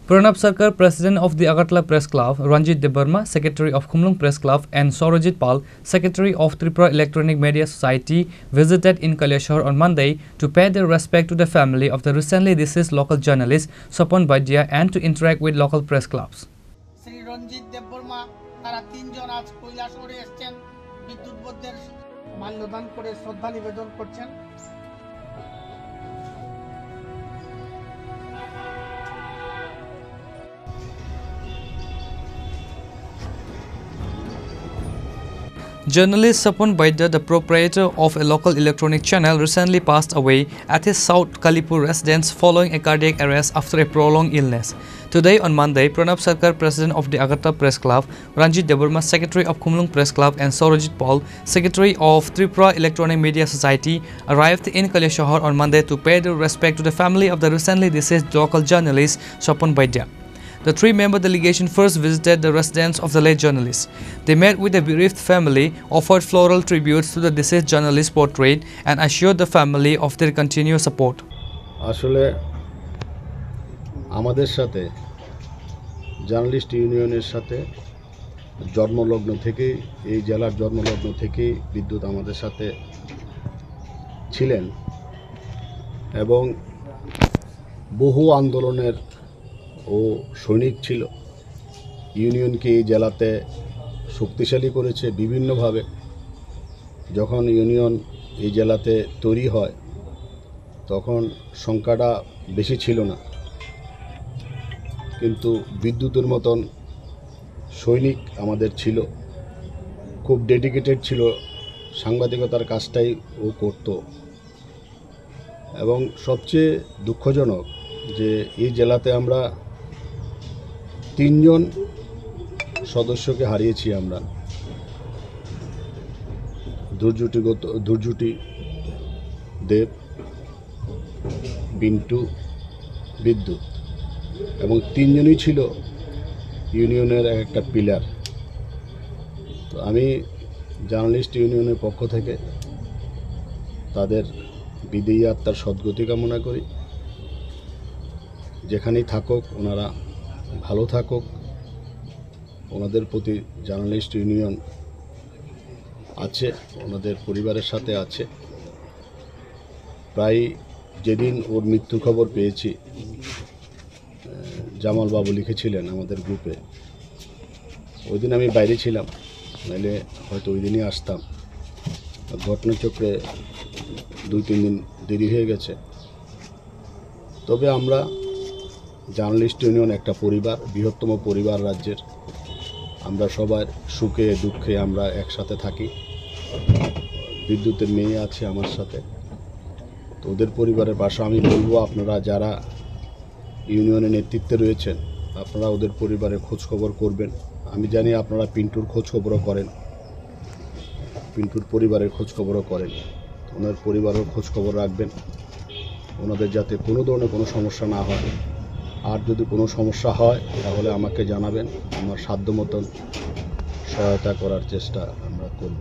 Pranab Sarkar, President of the Agartala Press Club, Ranjit Debarma, Secretary of Khumlung Press Club, and Saurajit Pal, Secretary of Tripura Electronic Media Society, visited in Kaliashahar on Monday to pay their respect to the family of the recently deceased local journalist Sopon Baidia and to interact with local press clubs. Sri Ranjit Debarma, তারা তিনজন আজ কৈলাসহরে এসেছেন বিদ্যুৎ বোর্ডের মাল্যদান করে শ্রদ্ধা নিবেদন করছেন। Journalist Sopon Baidia, the proprietor of a local electronic channel, recently passed away at his South Kalipur residence following a cardiac arrest after a prolonged illness. Today on Monday, Pranab Sarkar, President of the Agartala Press Club, Ranjit Debarma, Secretary of Khumlung Press Club, and Saurajit Pal, Secretary of Tripura Electronic Media Society, arrived in Kaliashahar on Monday to pay their respect to the family of the recently deceased local journalist Sopon Baidia. The three-member delegation first visited the residence of the late journalist. They met with the bereaved family, offered floral tributes to the deceased journalist's portrait, and assured the family of their continued support. আসলে আমাদের সাথে journalist ইউনিয়নের সাথে জন্মলগ্ন থেকে এই জেলার জন্মলগ্ন থেকে বিদ্যুৎ আমাদের সাথে ছিলেন এবং বহু আন্দোলনের ও সৈনিক ছিল। ইউনিয়নকে এই জেলাতে শক্তিশালী করেছে বিভিন্নভাবে। যখন ইউনিয়ন এই জেলাতে তৈরি হয় তখন সংখ্যাটা বেশি ছিল না, কিন্তু বিদ্যুতের মতন সৈনিক আমাদের ছিল, খুব ডেডিকেটেড ছিল, সাংবাদিকতার কাজটাই ও করত। এবং সবচেয়ে দুঃখজনক যে এই জেলাতে আমরা তিনজন সদস্যকে হারিয়েছি আমরা, দুর্জুটি দেব, বিন্টু, বিদ্যুৎ, এবং তিনজনই ছিল ইউনিয়নের একটা পিলার। তো আমি জার্নালিস্ট ইউনিয়নের পক্ষ থেকে তাদের বিদেয়ী আত্মার সদ্গতি কামনা করি। যেখানেই থাকুক ওনারা ভালো থাকুক, ওনাদের প্রতি জার্নালিস্ট ইউনিয়ন আছে, ওনাদের পরিবারের সাথে আছে। প্রায় যেদিন ওর মৃত্যুর খবর পেয়েছি, জামাল বাবু লিখেছিলেন আমাদের গ্রুপে, ওই দিন আমি বাইরে ছিলাম, নাহলে হয়তো ওই দিনই আসতাম। ঘটনাচক্রে 2-3 দিন দেরি হয়ে গেছে। তবে আমরা জার্নালিস্ট ইউনিয়ন একটা পরিবার, বৃহত্তম পরিবার রাজ্যের। আমরা সবার সুখে দুঃখে আমরা একসাথে থাকি। বিদ্যুতের মেয়ে আছে আমার সাথে, তো ওদের পরিবারের পাশে আমি বলবো আপনারা যারা ইউনিয়নের নেতৃত্বে রয়েছেন আপনারা ওদের পরিবারের খোঁজখবর করবেন। আমি জানি আপনারা পিন্টুর খোঁজখবরও করেন, পিন্টুর পরিবারের খোঁজখবরও করেন, ওনার পরিবারের খোঁজখবর রাখবেন, ওনাদের যাতে কোনো ধরনের কোনো সমস্যা না হয়। আর যদি কোনো সমস্যা হয় তাহলে আমাকে জানাবেন, আমার সাধ্য মতন সহায়তা করার চেষ্টা আমরা করব।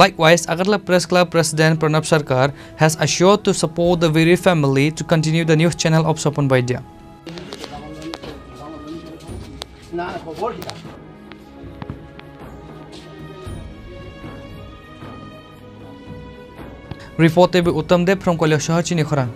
Likewise, Agartala Press Club President Pranab Sarkar has assured to support the bereaved family to continue the news channel of Sopon Baidia. Reported by Uttam Dev from Kaliashahar, Chini Khorang.